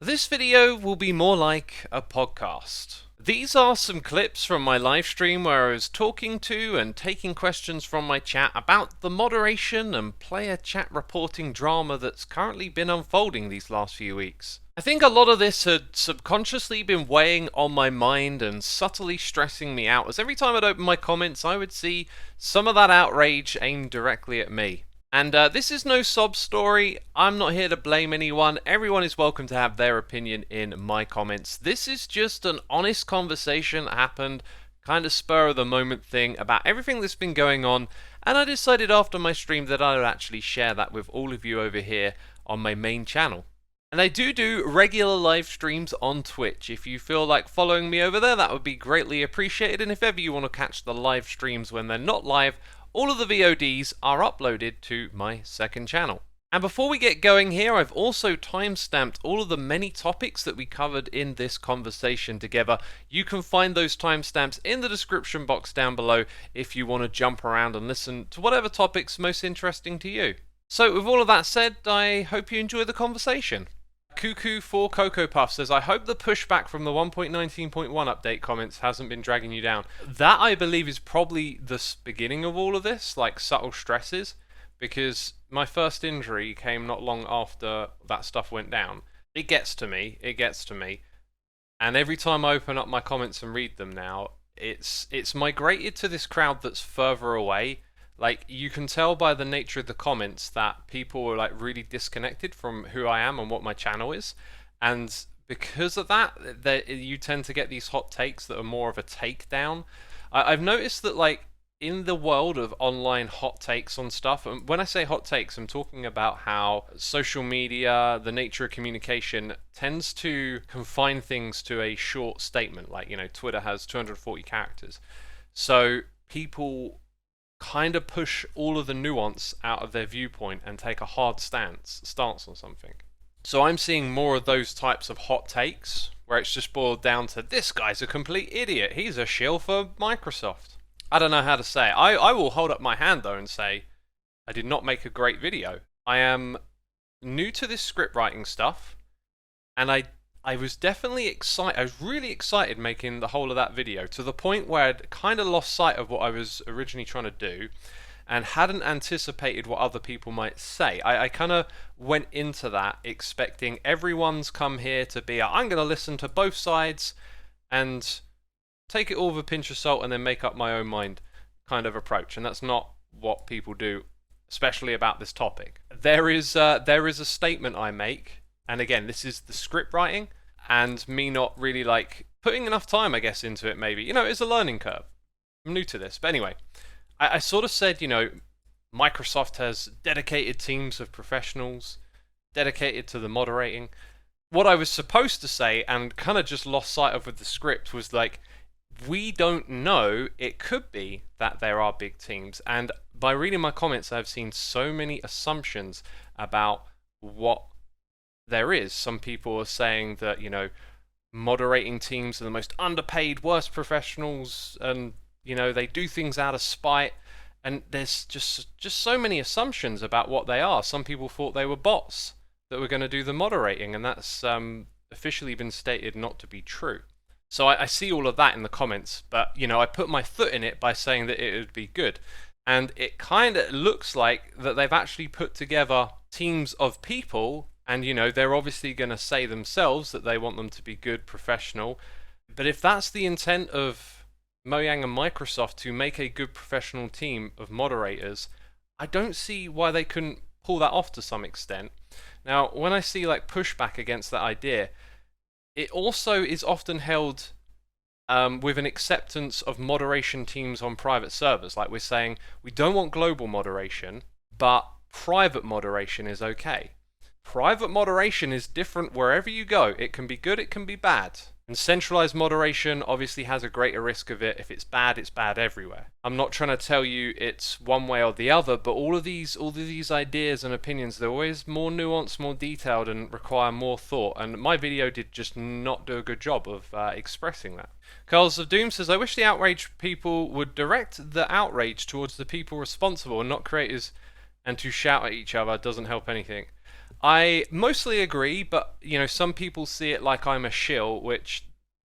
This video will be more like a podcast. These are some clips from my live stream where I was talking to and taking questions from my chat about the moderation and player chat reporting drama that's currently been unfolding these last few weeks. I think a lot of this had subconsciously been weighing on my mind and subtly stressing me out, as every time I'd open my comments I would see some of that outrage aimed directly at me. And this is no sob story. I'm not here to blame anyone. Everyone is welcome to have their opinion in my comments. This is just an honest conversation that happened, kind of spur of the moment thing about everything that's been going on. And I decided after my stream that I would actually share that with all of you over here on my main channel. And I do regular live streams on Twitch. If you feel like following me over there, that would be greatly appreciated. And if ever you want to catch the live streams when they're not live, all of the VODs are uploaded to my second channel. And before we get going here, I've also timestamped all of the many topics that we covered in this conversation together. You can find those timestamps in the description box down below if you want to jump around and listen to whatever topic's most interesting to you. So with all of that said, I hope you enjoy the conversation. Cuckoo for Cocoa Puff says, I hope the pushback from the 1.19.1 update comments hasn't been dragging you down. That, I believe, is probably the beginning of all of this, like subtle stresses, because my first injury came not long after that stuff went down. It gets to me, and every time I open up my comments and read them now, it's migrated to this crowd that's further away. Like, you can tell by the nature of the comments that people are like really disconnected from who I am and what my channel is, and because of that, you tend to get these hot takes that are more of a takedown. I've noticed that, like, in the world of online hot takes on stuff, and when I say hot takes, I'm talking about how social media, the nature of communication, tends to confine things to a short statement. Like, you know, Twitter has 240 characters, so people kind of push all of the nuance out of their viewpoint and take a hard stance on something. So I'm seeing more of those types of hot takes where it's just boiled down to, this guy's a complete idiot, he's a shill for Microsoft. I don't know how to say it. I will hold up my hand though and say I did not make a great video. I am new to this script writing stuff, and I was definitely excited. I was really excited making the whole of that video, to the point where I'd kind of lost sight of what I was originally trying to do and hadn't anticipated what other people might say. I kind of went into that expecting everyone's come here to be, I'm going to listen to both sides and take it all with a pinch of salt and then make up my own mind kind of approach. And that's not what people do, especially about this topic. There is a statement I make. And again, this is the script writing and me not really like putting enough time, I guess, into it maybe. You know, it's a learning curve. I'm new to this. But anyway, I sort of said, you know, Microsoft has dedicated teams of professionals dedicated to the moderating. What I was supposed to say and kind of just lost sight of with the script was like, we don't know. It could be that there are big teams. And by reading my comments, I've seen so many assumptions about what there is. Some people are saying that, you know, moderating teams are the most underpaid, worst professionals, and, you know, they do things out of spite. And there's just so many assumptions about what they are. Some people thought they were bots that were going to do the moderating, and that's officially been stated not to be true. So I see all of that in the comments, but, you know, I put my foot in it by saying that it would be good. And it kind of looks like that they've actually put together teams of people. And, you know, they're obviously going to say themselves that they want them to be good, professional. But if that's the intent of Mojang and Microsoft, to make a good professional team of moderators, I don't see why they couldn't pull that off to some extent. Now, when I see like pushback against that idea, it also is often held with an acceptance of moderation teams on private servers. Like, we're saying we don't want global moderation, but private moderation is okay. Private moderation is different wherever you go. It can be good, it can be bad. And centralized moderation obviously has a greater risk of it. If it's bad everywhere. I'm not trying to tell you it's one way or the other, but all of these ideas and opinions, they're always more nuanced, more detailed, and require more thought. And my video did just not do a good job of expressing that. Carls of Doom says, I wish the outraged people would direct the outrage towards the people responsible and not creators, and to shout at each other doesn't help anything. I mostly agree, but some people see it like I'm a shill, which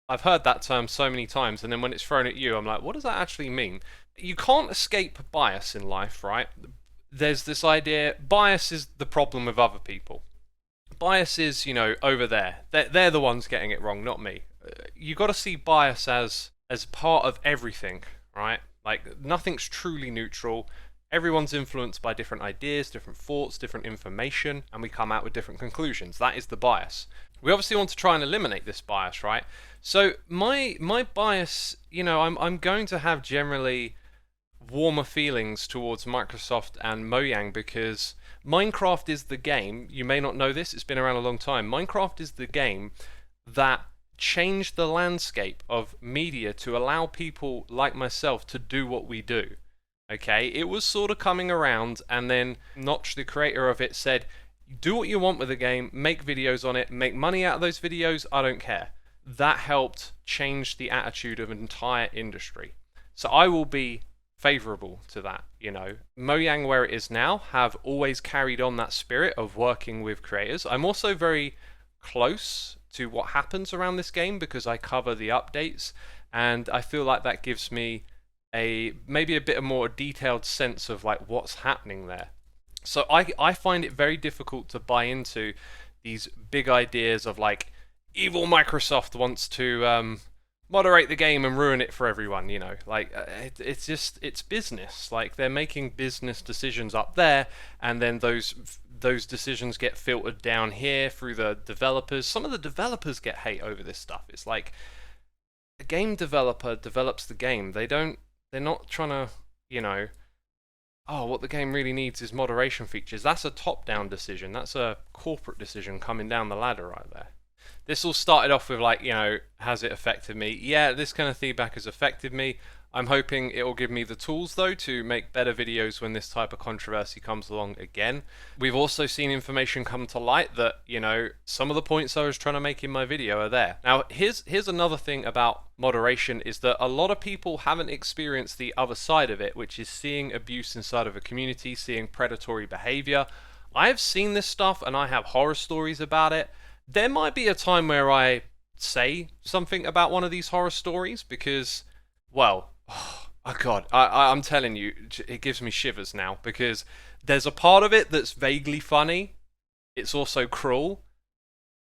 I've heard that term so many times, and then when it's thrown at you, I'm like, what does that actually mean? You can't escape bias in life, right? There's this idea, bias is the problem with other people. Bias is, over there. They're the ones getting it wrong, not me. You got to see bias as part of everything, right? Like, nothing's truly neutral. Everyone's influenced by different ideas, different thoughts, different information, and we come out with different conclusions. That is the bias. We obviously want to try and eliminate this bias, right? So my bias, I'm going to have generally warmer feelings towards Microsoft and Mojang because Minecraft is the game. You may not know this, it's been around a long time. Minecraft is the game that changed the landscape of media to allow people like myself to do what we do. Okay, it was sort of coming around, and then Notch, the creator of it, said, do what you want with the game, make videos on it, make money out of those videos, I don't care. That helped change the attitude of an entire industry. So I will be favourable to that, Mojang, where it is now, have always carried on that spirit of working with creators. I'm also very close to what happens around this game because I cover the updates, and I feel like that gives me maybe a bit more detailed sense of like what's happening there. So I find it very difficult to buy into these big ideas of like evil Microsoft wants to moderate the game and ruin it for everyone, it's business. Like, they're making business decisions up there, and then those decisions get filtered down here through the developers. Some of the developers get hate over this stuff. It's like a game developer develops the game. They're not trying to, what the game really needs is moderation features. That's a top-down decision. That's a corporate decision coming down the ladder right there. This all started off with like, has it affected me? Yeah, this kind of feedback has affected me. I'm hoping it will give me the tools, though, to make better videos when this type of controversy comes along again. We've also seen information come to light that, some of the points I was trying to make in my video are there. Now, here's another thing about moderation, is that a lot of people haven't experienced the other side of it, which is seeing abuse inside of a community, seeing predatory behavior. I have seen this stuff, and I have horror stories about it. There might be a time where I say something about one of these horror stories because, well, oh God, I'm telling you, it gives me shivers now because there's a part of it that's vaguely funny. It's also cruel.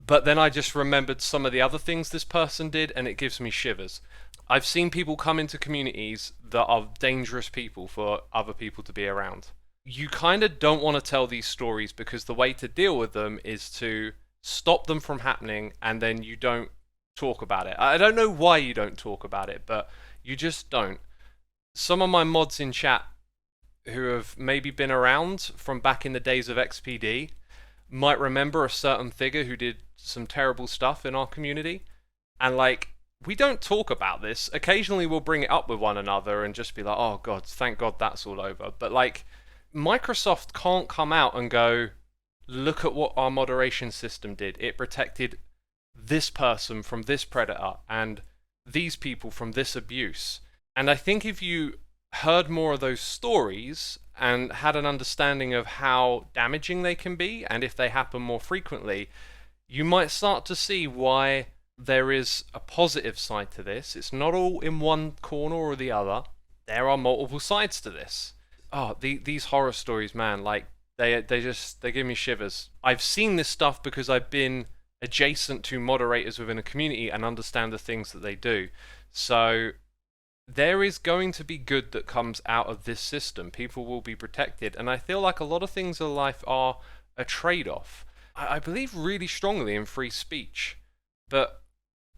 But then I just remembered some of the other things this person did, and it gives me shivers. I've seen people come into communities that are dangerous people for other people to be around. You kind of don't want to tell these stories because the way to deal with them is to stop them from happening, and then you don't talk about it. I don't know why you don't talk about it, but you just don't. Some of my mods in chat who have maybe been around from back in the days of XPD might remember a certain figure who did some terrible stuff in our community, and like, we don't talk about this. Occasionally we'll bring it up with one another and just be like, oh God, thank God that's all over. But like, Microsoft can't come out and go, look at what our moderation system did. It protected this person from this predator and these people from this abuse. And I think if you heard more of those stories and had an understanding of how damaging they can be, and if they happen more frequently, you might start to see why there is a positive side to this. It's not all in one corner or the other. There are multiple sides to this. Oh, these horror stories, man, like, they give me shivers. I've seen this stuff because I've been adjacent to moderators within a community and understand the things that they do. So there is going to be good that comes out of this system. People will be protected, and I feel like a lot of things in life are a trade-off. I believe really strongly in free speech, but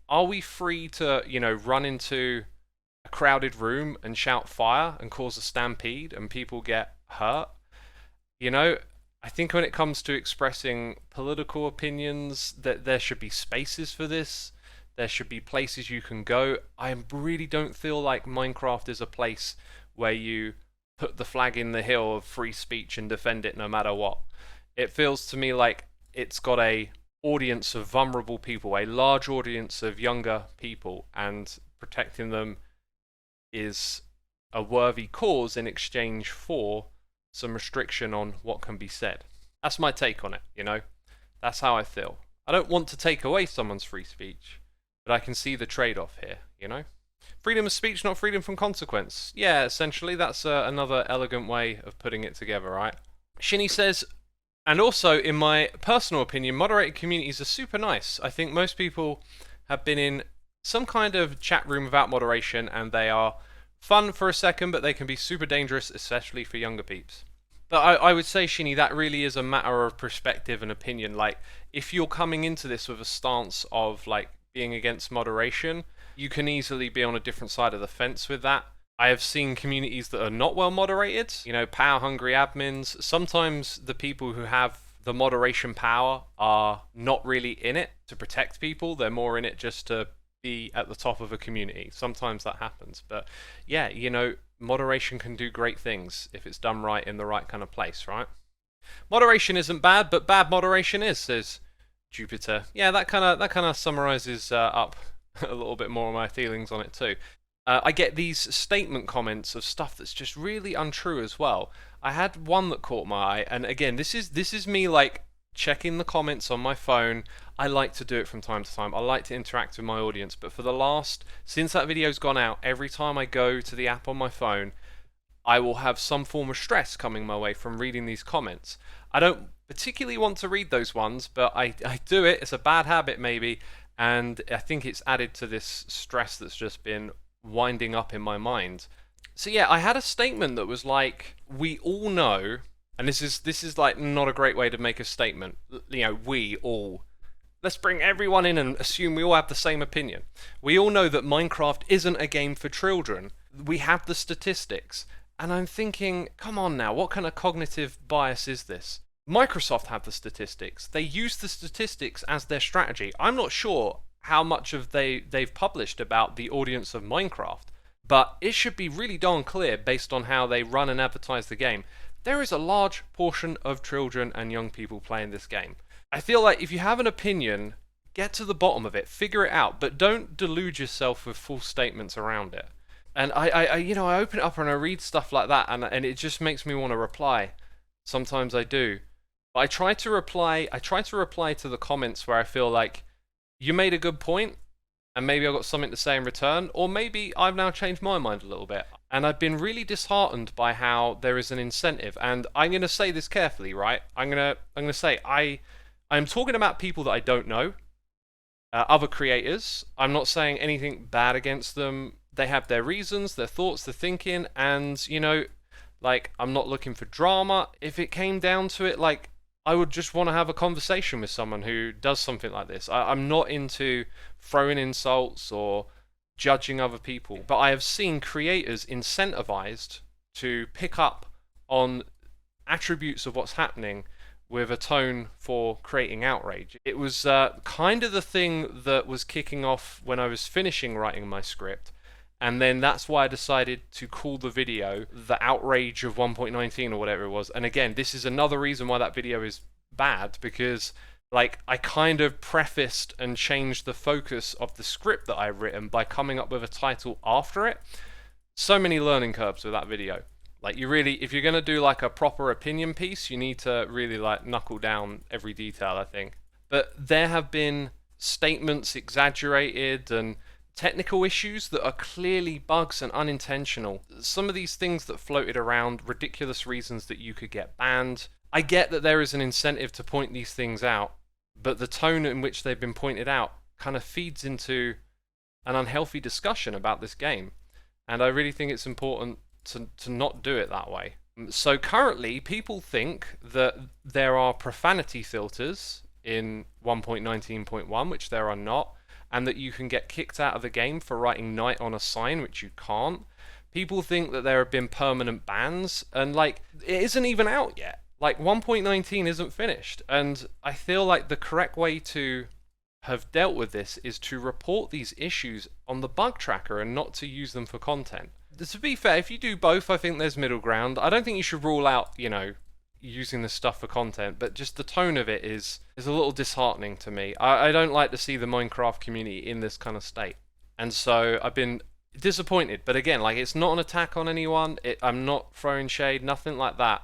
are we free to, run into a crowded room and shout fire and cause a stampede and people get hurt? I think when it comes to expressing political opinions, that there should be spaces for this. There should be places you can go. I really don't feel like Minecraft is a place where you put the flag in the hill of free speech and defend it no matter what. It feels to me like it's got a audience of vulnerable people, a large audience of younger people, and protecting them is a worthy cause in exchange for some restriction on what can be said. That's my take on it, That's how I feel. I don't want to take away someone's free speech, but I can see the trade-off here, you know? Freedom of speech, not freedom from consequence. Yeah, essentially, that's another elegant way of putting it together, right? Shinny says, and also, in my personal opinion, moderated communities are super nice. I think most people have been in some kind of chat room without moderation, and they are fun for a second, but they can be super dangerous, especially for younger peeps. But I would say, Shinny, that really is a matter of perspective and opinion. Like, if you're coming into this with a stance of, like, being against moderation, you can easily be on a different side of the fence with that. I have seen communities that are not well moderated, you know, power-hungry admins. Sometimes the people who have the moderation power are not really in it to protect people. They're more in it just to be at the top of a community. Sometimes that happens. But yeah, you know, moderation can do great things if it's done right in the right kind of place, right? Moderation isn't bad, but bad moderation is, says Jupiter. Yeah, that kind of summarizes up a little bit more of my feelings on it too. I get these statement comments of stuff that's just really untrue as well. I had one that caught my eye, and again, this is me like checking the comments on my phone. I like to do it from time to time. I like to interact with my audience, but since that video's gone out, every time I go to the app on my phone, I will have some form of stress coming my way from reading these comments. I don't particularly want to read those ones, but I do it. It's a bad habit maybe, and I think it's added to this stress that's just been winding up in my mind. So yeah, I had a statement that was like, we all know, and this is like not a great way to make a statement, you know, we all. Let's bring everyone in and assume we all have the same opinion. We all know that Minecraft isn't a game for children. We have the statistics. And I'm thinking, come on now, what kind of cognitive bias is this? Microsoft have the statistics. They use the statistics as their strategy. I'm not sure how much of they've published about the audience of Minecraft, but it should be really darn clear based on how they run and advertise the game. There is a large portion of children and young people playing this game. I feel like if you have an opinion, get to the bottom of it, figure it out, but don't delude yourself with false statements around it. And I open it up and I read stuff like that, and it just makes me want to reply. Sometimes I do. But I try to reply to the comments where I feel like you made a good point, and maybe I've got something to say in return, or maybe I've now changed my mind a little bit. And I've been really disheartened by how there is an incentive, and I'm going to say this carefully, right? I'm going to say I'm talking about people that I don't know, other creators. I'm not saying anything bad against them. They have their reasons, their thoughts, their thinking, and, you know, like, I'm not looking for drama. If it came down to it, like, I would just want to have a conversation with someone who does something like this. I'm not into throwing insults or judging other people, but I have seen creators incentivized to pick up on attributes of what's happening with a tone for creating outrage. It was kind of the thing that was kicking off when I was finishing writing my script, and then that's why I decided to call the video The Outrage of 1.19 or whatever it was. And again, this is another reason why that video is bad, because like I kind of prefaced and changed the focus of the script that I've written by coming up with a title after it. So many learning curves with that video. Like, you really, if you're going to do like a proper opinion piece, you need to really like knuckle down every detail, I think. But there have been statements exaggerated and technical issues that are clearly bugs and unintentional. Some of these things that floated around, ridiculous reasons that you could get banned. I get that there is an incentive to point these things out, but the tone in which they've been pointed out kind of feeds into an unhealthy discussion about this game. And I really think it's important to not do it that way. So currently, people think that there are profanity filters in 1.19.1, which there are not, and that you can get kicked out of the game for writing night on a sign, which you can't. People think that there have been permanent bans, and like, it isn't even out yet. Like, 1.19 isn't finished, and I feel like the correct way to have dealt with this is to report these issues on the bug tracker and not to use them for content. To be fair, if you do both, I think there's middle ground. I don't think you should rule out, you know, using this stuff for content, but just the tone of it is a little disheartening to me. I don't like to see the Minecraft community in this kind of state, and so I've been disappointed. But again, like, it's not an attack on anyone. I'm not throwing shade, nothing like that.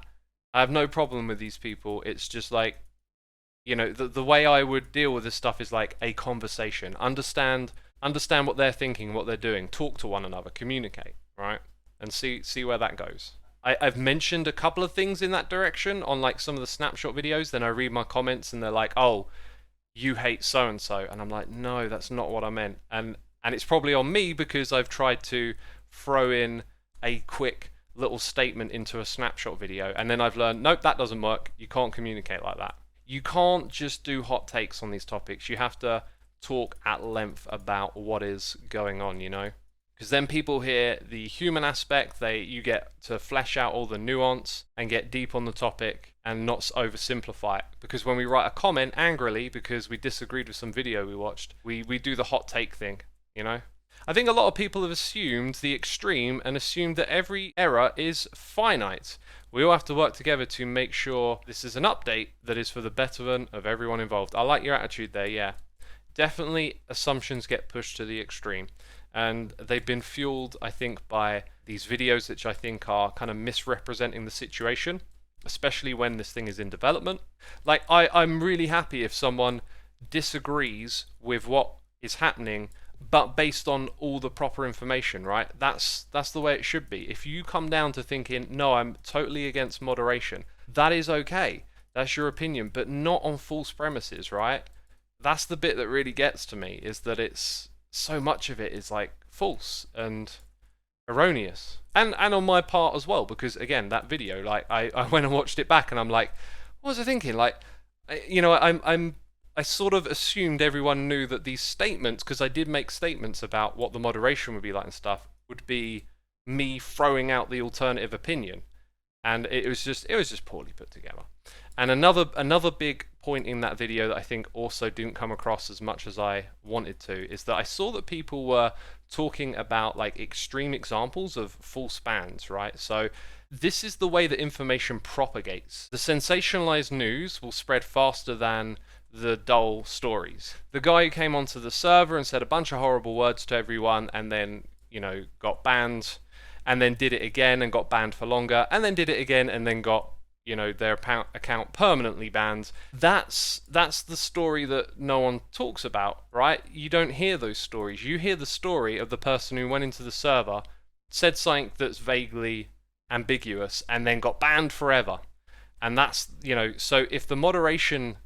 I have no problem with these people. It's just like, You know, the way I would deal with this stuff is like a conversation. Understand what they're thinking, what they're doing. Talk to one another, communicate, right? And see where that goes. I've mentioned a couple of things in that direction on like some of the snapshot videos. Then I read my comments and they're like, "Oh, you hate so and so," and I'm like, "No, that's not what I meant." And it's probably on me because I've tried to throw in a quick little statement into a snapshot video, and then I've learned, nope, that doesn't work. You can't communicate like that. You can't just do hot takes on these topics. You have to talk at length about what is going on, you know? Because then people hear the human aspect, you get to flesh out all the nuance and get deep on the topic and not oversimplify it. Because when we write a comment angrily because we disagreed with some video we watched, we do the hot take thing, you know? I think a lot of people have assumed the extreme and assumed that every error is finite. We all have to work together to make sure this is an update that is for the betterment of everyone involved. I like your attitude there, yeah. Definitely assumptions get pushed to the extreme. And they've been fueled, I think, by these videos which I think are kind of misrepresenting the situation, especially when this thing is in development. Like, I'm really happy if someone disagrees with what is happening, but based on all the proper information, right? That's the way it should be. If you come down to thinking, no, I'm totally against moderation, that is okay. That's your opinion, but not on false premises, right? That's the bit that really gets to me, is that it's so much of it is like false and erroneous, and on my part as well, because again, that video, like I went and watched it back and I'm like, what was I thinking? Like, you know, I sort of assumed everyone knew that these statements, because I did make statements about what the moderation would be like and stuff, would be me throwing out the alternative opinion, and it was just poorly put together. And another big point in that video that I think also didn't come across as much as I wanted to is that I saw that people were talking about like extreme examples of false bans, right? So this is the way that information propagates. The sensationalized news will spread faster than the dull stories. The guy who came onto the server and said a bunch of horrible words to everyone and then, you know, got banned, and then did it again and got banned for longer, and then did it again and then got, you know, their account permanently banned. That's the story that no one talks about, right? You don't hear those stories. You hear the story of the person who went into the server, said something that's vaguely ambiguous, and then got banned forever. And that's, you know, so if the moderation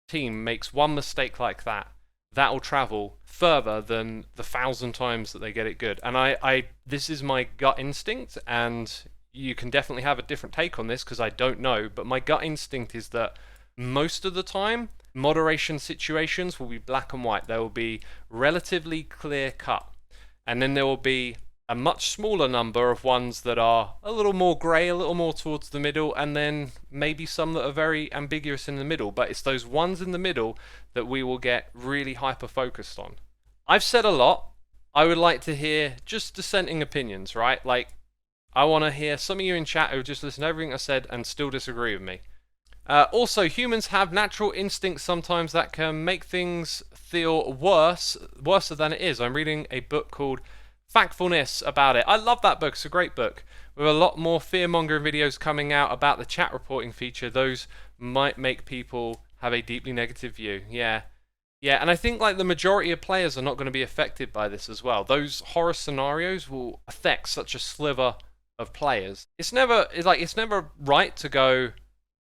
team makes one mistake like that, that'll travel further than the 1,000 times that they get it good. And this is my gut instinct, and you can definitely have a different take on this because I don't know, but my gut instinct is that most of the time, moderation situations will be black and white. They will be relatively clear cut. And then there will be a much smaller number of ones that are a little more grey, a little more towards the middle, and then maybe some that are very ambiguous in the middle. But it's those ones in the middle that we will get really hyper-focused on. I've said a lot. I would like to hear just dissenting opinions, right? Like, I want to hear some of you in chat who just listen to everything I said and still disagree with me. Also, humans have natural instincts sometimes that can make things feel worse than it is. I'm reading a book called Factfulness about it. I love that book. It's a great book. With a lot more fear-mongering videos coming out about the chat reporting feature, those might make people have a deeply negative view. Yeah, and I think like the majority of players are not going to be affected by this as well. Those horror scenarios will affect such a sliver of players. It's never right to go,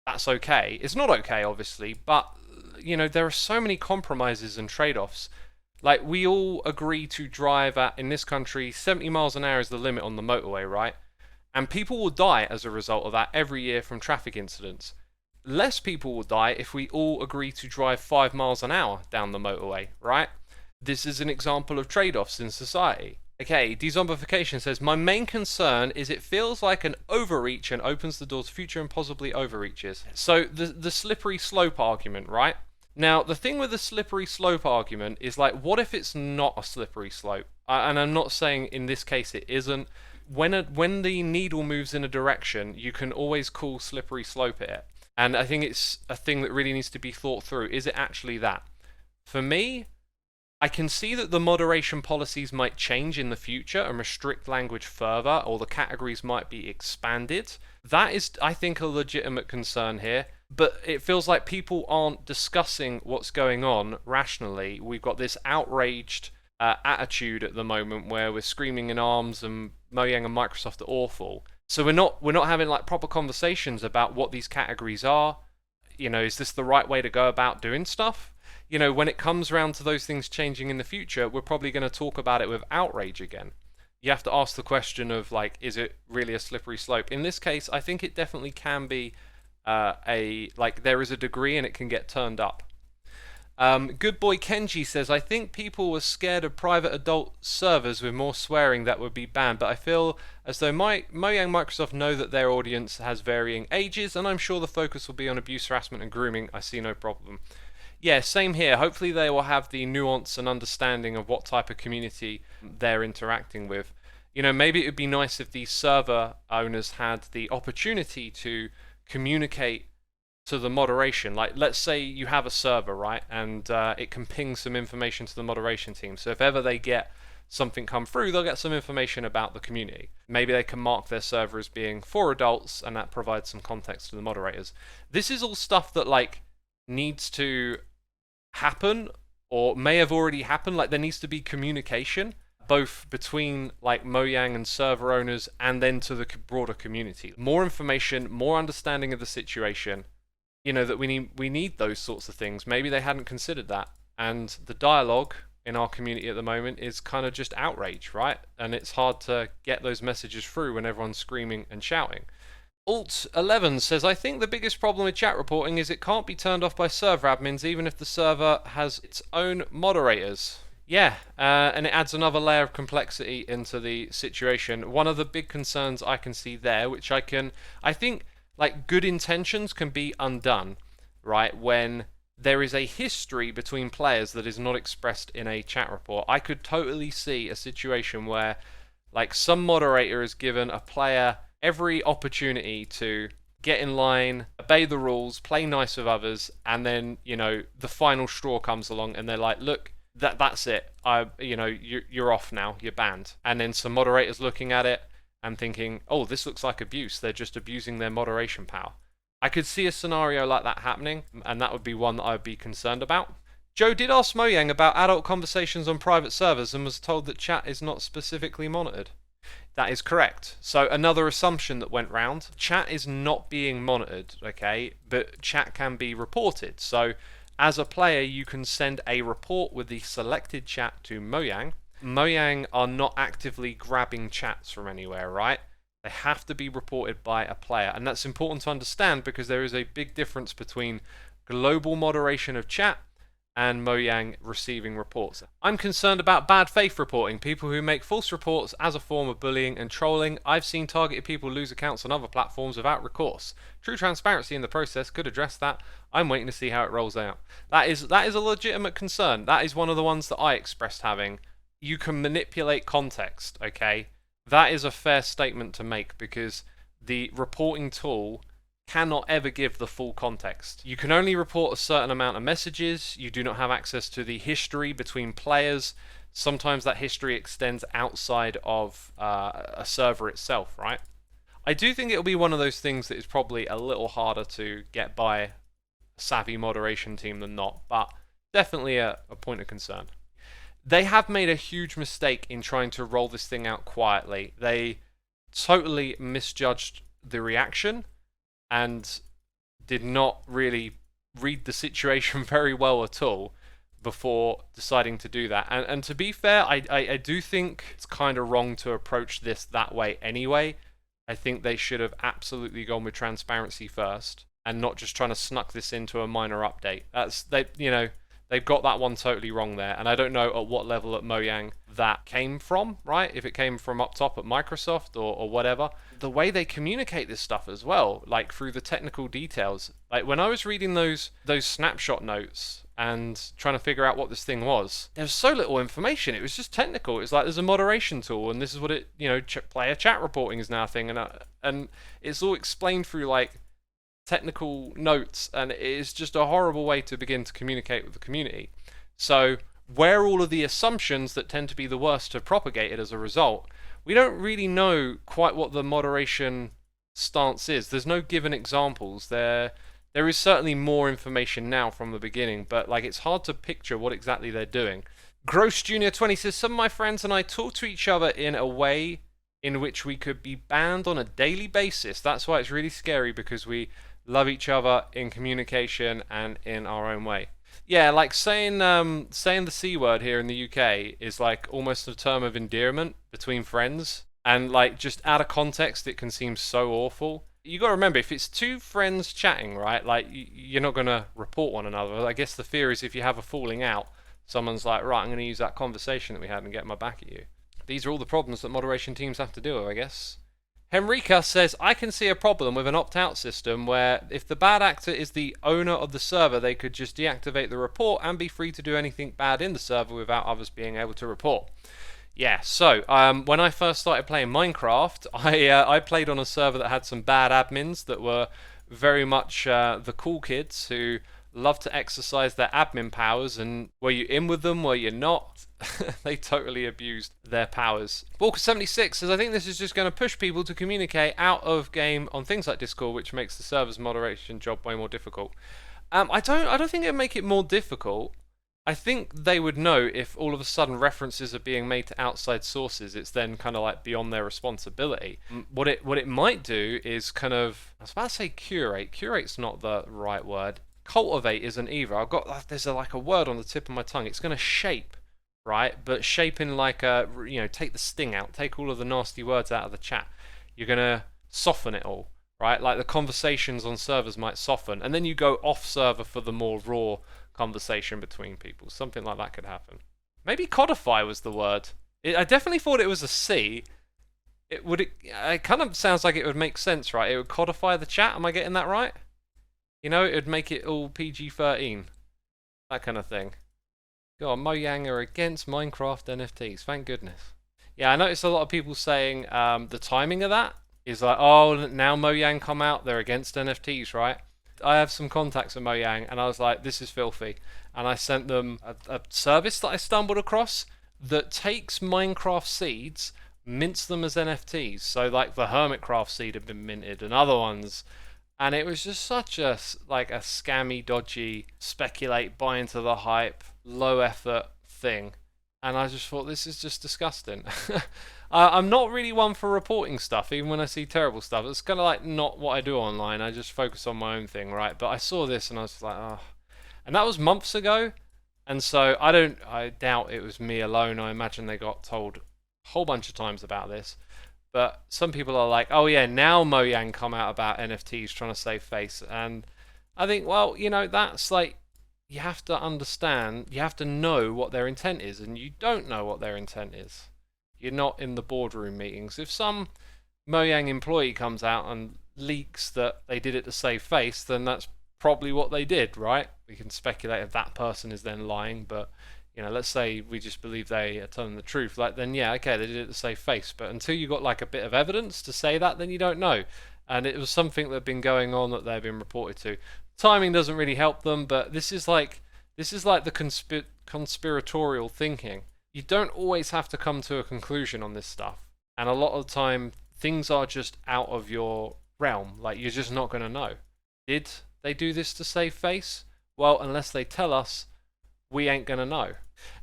that's okay. It's not okay, obviously, but you know, there are so many compromises and trade-offs. Like, we all agree to drive at, in this country, 70 miles an hour is the limit on the motorway, right? And people will die as a result of that every year from traffic incidents. Less people will die if we all agree to drive 5 miles an hour down the motorway, right? This is an example of trade-offs in society. Okay, Dezombification says, my main concern is it feels like an overreach and opens the door to future and possibly overreaches. So the slippery slope argument, right? Now, the thing with the slippery slope argument is like, what if it's not a slippery slope? And I'm not saying in this case it isn't. When the needle moves in a direction, you can always call slippery slope it. And I think it's a thing that really needs to be thought through. Is it actually that? For me, I can see that the moderation policies might change in the future and restrict language further, or the categories might be expanded. That is, I think, a legitimate concern here. but it feels like people aren't discussing what's going on rationally. We've got this outraged attitude at the moment where we're screaming in arms and Mojang and Microsoft are awful. So we're not having like proper conversations about what these categories are. Is this the right way to go about doing stuff? When it comes around to those things changing in the future, we're probably going to talk about it with outrage again. You have to ask the question of like, is it really a slippery slope? In this case, I think it definitely can be there is a degree and it can get turned up. Good boy Kenji says, I think people were scared of private adult servers with more swearing that would be banned, but I feel as though Mojang Microsoft know that their audience has varying ages, and I'm sure the focus will be on abuse, harassment, and grooming. I see no problem. Yeah, same here. Hopefully they will have the nuance and understanding of what type of community they're interacting with. Maybe it would be nice if these server owners had the opportunity to communicate to the moderation. Like, let's say you have a server, right, and it can ping some information to the moderation team. So if ever they get something come through, they'll get some information about the community. Maybe they can mark their server as being for adults, and that provides some context to the moderators. This is all stuff that like needs to happen or may have already happened. Like, there needs to be communication both between like Mojang and server owners and then to the broader community. More information, more understanding of the situation. That we need those sorts of things. Maybe they hadn't considered that, and the dialogue in our community at the moment is kind of just outrage, right? And it's hard to get those messages through when everyone's screaming and shouting. Alt11 says, I think the biggest problem with chat reporting is it can't be turned off by server admins even if the server has its own moderators. Yeah, and it adds another layer of complexity into the situation. One of the big concerns I can see there, which I think like good intentions can be undone, right? When there is a history between players that is not expressed in a chat report. I could totally see a situation where like some moderator is given a player every opportunity to get in line, obey the rules, play nice with others, and then, the final straw comes along and they're like, look, that's it. You're off now, you're banned. And then some moderators looking at it and thinking, oh, this looks like abuse. They're just abusing their moderation power. I could see a scenario like that happening, and that would be one that I would be concerned about. Joe did ask Mojang about adult conversations on private servers and was told that chat is not specifically monitored. That is correct. So another assumption that went round, chat is not being monitored, okay, but chat can be reported. So as a player, you can send a report with the selected chat to Mojang. Mojang are not actively grabbing chats from anywhere, right? They have to be reported by a player, and that's important to understand because there is a big difference between global moderation of chat and Mojang receiving reports. I'm concerned about bad faith reporting, people who make false reports as a form of bullying and trolling. I've seen targeted people lose accounts on other platforms without recourse. True transparency in the process could address that. I'm waiting to see how it rolls out. That is a legitimate concern. That is one of the ones that I expressed having. You can manipulate context, okay? That is a fair statement to make because the reporting tool cannot ever give the full context. You can only report a certain amount of messages. You do not have access to the history between players. Sometimes that history extends outside of a server itself, right? I do think it'll be one of those things that is probably a little harder to get by a savvy moderation team than not, but definitely a point of concern. They have made a huge mistake in trying to roll this thing out quietly. They totally misjudged the reaction and did not really read the situation very well at all before deciding to do that. And to be fair, I do think it's kind of wrong to approach this that way anyway. I think they should have absolutely gone with transparency first and not just trying to snuck this into a minor update. They've got that one totally wrong there, and I don't know at what level at Mojang that came from, right? If it came from up top at Microsoft or whatever. The way they communicate this stuff as well, like through the technical details. Like when I was reading those snapshot notes and trying to figure out what this thing was, there was so little information. It was just technical. It was like there's a moderation tool, and this is what it, player chat reporting is now a thing, and it's all explained through like technical notes, and it is just a horrible way to begin to communicate with the community. So where all of the assumptions that tend to be the worst have propagated as a result, we don't really know quite what the moderation stance is. There's no given examples. They're There is certainly more information now from the beginning, but like it's hard to picture what exactly they're doing. Gross Junior 20 says, some of my friends and I talk to each other in a way in which we could be banned on a daily basis. That's why it's really scary, because we love each other in communication and in our own way. Yeah, like saying the C word here in the UK is like almost a term of endearment between friends, and like just out of context it can seem so awful. You got to remember, if it's two friends chatting, right, like you're not going to report one another. I guess the fear is if you have a falling out, someone's like, right, I'm going to use that conversation that we had and get my back at you. These are all the problems that moderation teams have to deal with, I guess. Henrika says, I can see a problem with an opt-out system where if the bad actor is the owner of the server, they could just deactivate the report and be free to do anything bad in the server without others being able to report. Yeah, so when I first started playing Minecraft, I played on a server that had some bad admins that were very much the cool kids who love to exercise their admin powers, and were you in with them, were you not? They totally abused their powers. Walker76 says, I think this is just going to push people to communicate out of game on things like Discord, which makes the server's moderation job way more difficult. I don't think it'd make it more difficult. I think they would know if all of a sudden references are being made to outside sources. It's then kind of like beyond their responsibility. What it might do is kind of, I was about to say curate. Curate's not the right word. Cultivate isn't either. There's like a word on the tip of my tongue. It's going to shape, right? But shape in like a, take the sting out, take all of the nasty words out of the chat. You're going to soften it all, right? Like the conversations on servers might soften, and then you go off server for the more raw conversation between people. Something like that could happen. Maybe codify was the word. I definitely thought it was a C. It kind of sounds like it would make sense, right? It would codify the chat. Am I getting that right? It would make it all PG-13. That kind of thing. God, Mojang are against Minecraft NFTs. Thank goodness. Yeah, I noticed a lot of people saying the timing of that is like, oh, now Mojang come out, they're against NFTs, right? I have some contacts at Mojang, and I was like, this is filthy. And I sent them a service that I stumbled across that takes Minecraft seeds, mints them as NFTs. So like the Hermitcraft seed had been minted and other ones. And it was just such a scammy, dodgy, speculate, buy into the hype, low effort thing. And I just thought, this is just disgusting. I'm not really one for reporting stuff, even when I see terrible stuff. It's kind of like not what I do online. I just focus on my own thing, right? But I saw this and I was like, oh. And that was months ago. And so I doubt it was me alone. I imagine they got told a whole bunch of times about this. But some people are like, oh yeah, now Mojang come out about NFTs trying to save face. And I think, well, that's like, you have to understand, you have to know what their intent is. And you don't know what their intent is. You're not in the boardroom meetings. If some Mojang employee comes out and leaks that they did it to save face, then that's probably what they did, right? We can speculate if that person is then lying, but let's say we just believe they are telling the truth, then yeah, okay, they did it to save face. But until you got like a bit of evidence to say that, then you don't know. And it was something that had been going on that they've been reported to. Timing doesn't really help them, but this is like the conspiratorial thinking. You don't always have to come to a conclusion on this stuff. And a lot of the time, things are just out of your realm. Like, you're just not going to know. Did they do this to save face? Well, unless they tell us, we ain't going to know.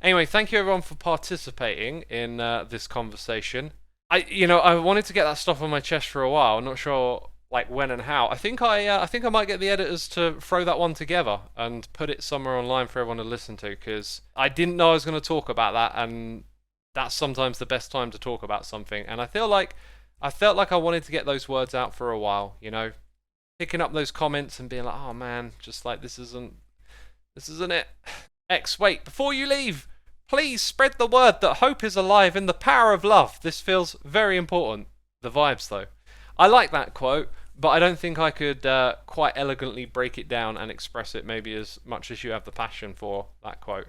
Anyway, thank you everyone for participating in this conversation. I wanted to get that stuff on my chest for a while. I'm not sure like when and how. I think I might get the editors to throw that one together and put it somewhere online for everyone to listen to, because I didn't know I was going to talk about that, and that's sometimes the best time to talk about something. And I felt like I wanted to get those words out for a while, picking up those comments and being like, oh man, just like this isn't it. X, wait, before you leave, please spread the word that hope is alive in the power of love. This feels very important. The vibes though. I like that quote, but I don't think I could quite elegantly break it down and express it maybe as much as you have the passion for that quote.